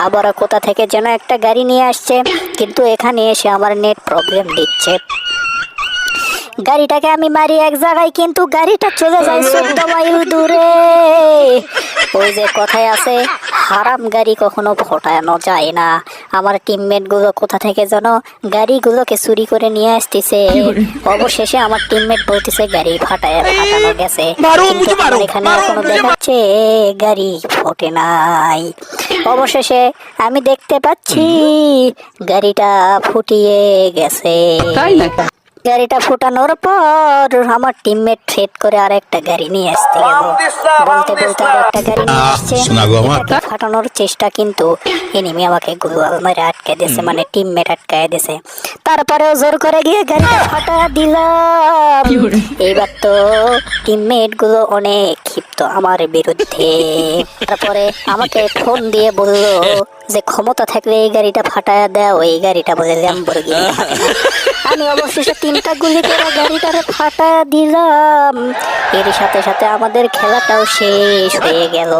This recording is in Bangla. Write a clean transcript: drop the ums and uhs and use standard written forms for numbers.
আবার কোথা থেকে যেন একটা গাড়ি নিয়ে আসছে, কিন্তু এখানে এসে আমার নেট প্রবলেম দিচ্ছে। গাড়িটাকে আমি মারি এক জায়গায়, কিন্তু গাড়িটা চলে যায় 14 মাইল দূরে। ওই যে কথায় আছে, হারাম গাড়ি কখনো ফোটানো যায় না। আমার টিমমেট গুলো কোথা থেকে যেন গাড়িগুলোকে চুরি করে নিয়ে আসতেছে। অবশেষে আমার টিমমেট বলতেছে গাড়ি ফাটানো গেছে, কিন্তু আমার এখানে এখনো দেখাচ্ছে গাড়ি ফোটে নাই। অবশেষে আমি দেখতে পাচ্ছি গাড়িটা ফুটিয়ে গেছে। গাড়িটা ফুটানোর পর আমার টিমমেট ফেট করে আর একটা গাড়ি নিয়ে আসতে গেল। বলতে বলতে আর একটা গাড়ি নিয়ে আসছে, এটাকে ফাটানোর চেষ্টা, কিন্তু এনিমি আমাকে গুলাল মেরে আটকে দিয়েছে, মানে টিমমেট আটকায় দিয়েছে। তারপরেও জোর করে গিয়ে গাড়িটা ফাটা দিলাম। এইবার তো টিমমেট গুলো অনেক ক্ষিপ্ত আমার বিরুদ্ধে। তারপরে আমাকে ফোন দিয়ে বললো যে ক্ষমতা থাকলে এই গাড়িটা ফাটায় দাও, এই গাড়িটা বলে ল্যাম্বরগিনি। আমি অবশেষে 3টা গুলি করে গাড়িটারে ফাটা দিলাম। এর সাথে সাথে আমাদের খেলাটাও শেষ হয়ে গেল।